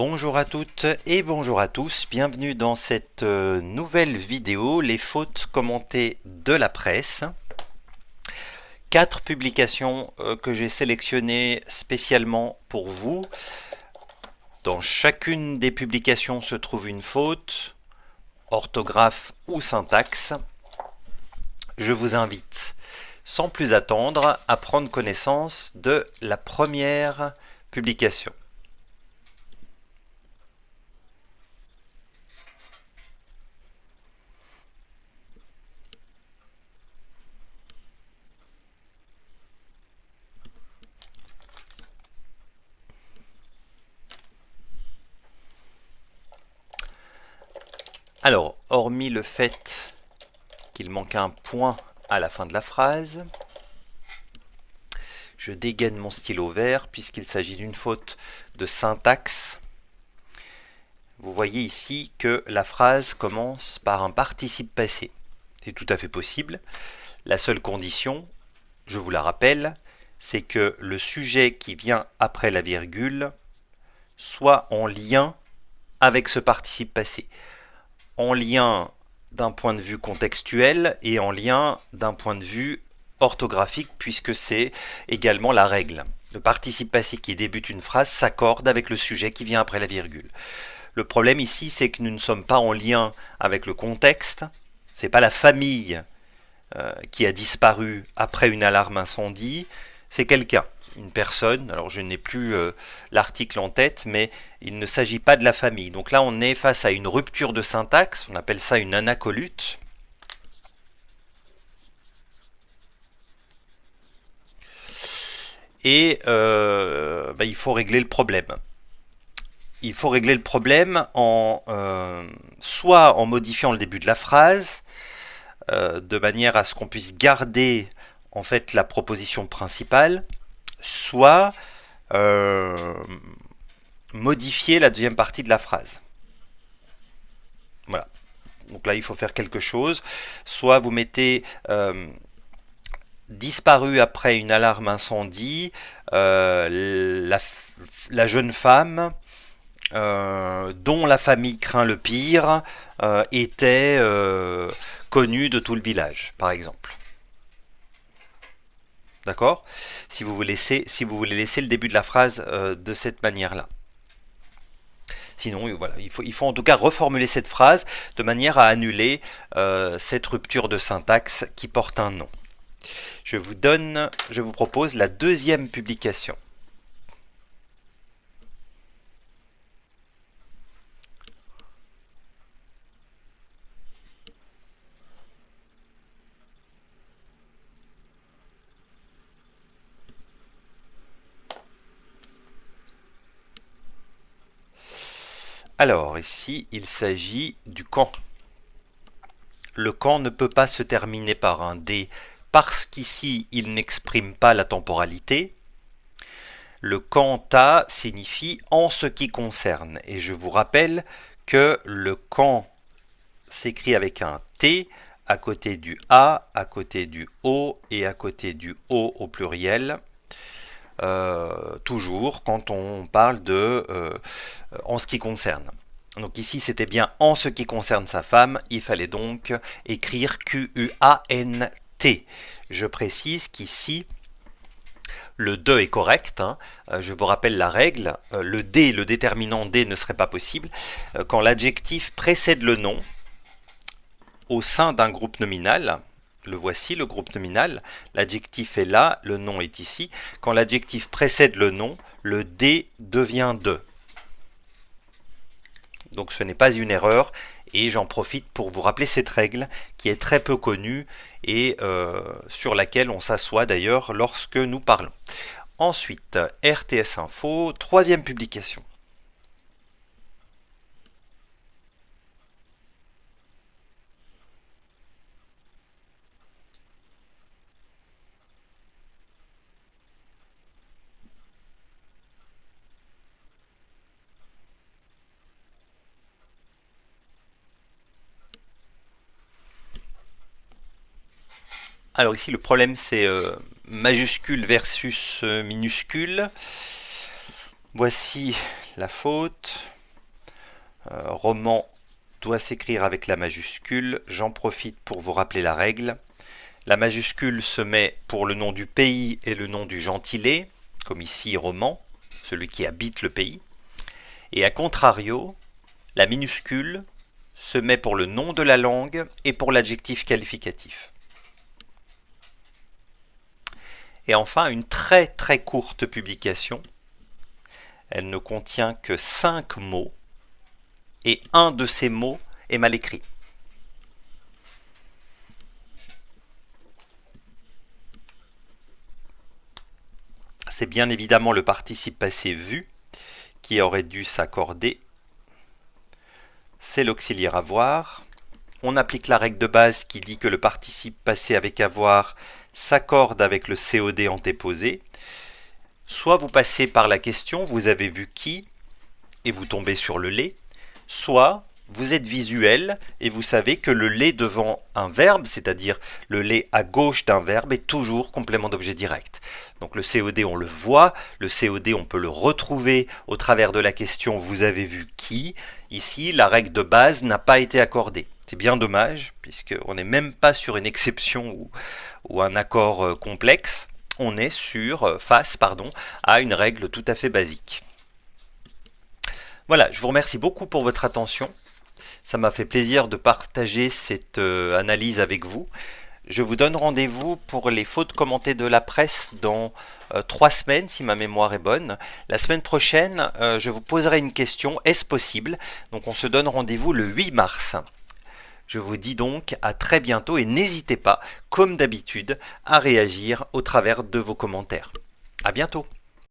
Bonjour à toutes et bonjour à tous, bienvenue dans cette nouvelle vidéo, les fautes commentées de la presse. 4 publications que j'ai sélectionnées spécialement pour vous. Dans chacune des publications se trouve une faute, orthographe ou syntaxe. Je vous invite, sans plus attendre, à prendre connaissance de la première publication. Alors, hormis le fait qu'il manque un point à la fin de la phrase, je dégaine mon stylo vert puisqu'il s'agit d'une faute de syntaxe. Vous voyez ici que la phrase commence par un participe passé. C'est tout à fait possible. La seule condition, je vous la rappelle, c'est que le sujet qui vient après la virgule soit en lien avec ce participe passé. En lien d'un point de vue contextuel et en lien d'un point de vue orthographique, puisque c'est également la règle. Le participe passé qui débute une phrase s'accorde avec le sujet qui vient après la virgule. Le problème ici, c'est que nous ne sommes pas en lien avec le contexte. C'est pas la famille qui a disparu après une alarme incendie, c'est quelqu'un. Une personne, alors je n'ai plus l'article en tête, mais il ne s'agit pas de la famille. Donc là, on est face à une rupture de syntaxe, on appelle ça une anacolute. Et il faut régler le problème. Il faut régler le problème soit en modifiant le début de la phrase, de manière à ce qu'on puisse garder en fait la proposition principale, soit modifier la deuxième partie de la phrase. Voilà. Donc là, il faut faire quelque chose. Soit vous mettez disparu après une alarme incendie, la jeune femme dont la famille craint le pire était connue de tout le village, par exemple. D'accord ? Si vous voulez laisser le début de la phrase de cette manière-là. Sinon, voilà, il faut en tout cas reformuler cette phrase de manière à annuler cette rupture de syntaxe qui porte un nom. Je vous propose la deuxième publication. Alors, ici, il s'agit du quand. Le quand ne peut pas se terminer par un D parce qu'ici, il n'exprime pas la temporalité. Le quant à signifie en ce qui concerne. Et je vous rappelle que le quand s'écrit avec un T à côté du A, à côté du O et à côté du O au pluriel. Toujours quand on parle de en ce qui concerne. Donc ici c'était bien en ce qui concerne sa femme, il fallait donc écrire Q-U-A-N-T. Je précise qu'ici le de est correct, hein. Je vous rappelle la règle, le D, le déterminant D ne serait pas possible quand l'adjectif précède le nom au sein d'un groupe nominal. Le voici, le groupe nominal. L'adjectif est là, le nom est ici. Quand l'adjectif précède le nom, le D devient de. Donc ce n'est pas une erreur. Et j'en profite pour vous rappeler cette règle qui est très peu connue et sur laquelle on s'assoit d'ailleurs lorsque nous parlons. Ensuite, RTS Info, troisième publication. Alors ici le problème c'est majuscule versus minuscule. Voici la faute. Roman doit s'écrire avec la majuscule. J'en profite pour vous rappeler la règle. La majuscule se met pour le nom du pays et le nom du gentilé, comme ici roman, celui qui habite le pays. Et à contrario, la minuscule se met pour le nom de la langue et pour l'adjectif qualificatif. Et enfin, une très très courte publication. Elle ne contient que 5 mots et un de ces mots est mal écrit. C'est bien évidemment le participe passé vu qui aurait dû s'accorder. C'est l'auxiliaire avoir. On applique la règle de base qui dit que le participe passé avec avoir s'accorde avec le COD antéposé. Soit vous passez par la question, vous avez vu qui, et vous tombez sur le les, soit vous êtes visuel et vous savez que le les devant un verbe, c'est-à-dire le les à gauche d'un verbe, est toujours complément d'objet direct. Donc le COD on le voit, le COD on peut le retrouver au travers de la question vous avez vu qui. Ici la règle de base n'a pas été accordée. C'est bien dommage puisqu'on n'est même pas sur une exception ou un accord complexe. On est face à une règle tout à fait basique. Voilà, je vous remercie beaucoup pour votre attention. Ça m'a fait plaisir de partager cette analyse avec vous. Je vous donne rendez-vous pour les fautes commentées de la presse dans 3 semaines, si ma mémoire est bonne. La semaine prochaine, je vous poserai une question, est-ce possible? Donc on se donne rendez-vous le 8 mars. Je vous dis donc à très bientôt et n'hésitez pas, comme d'habitude, à réagir au travers de vos commentaires. À bientôt!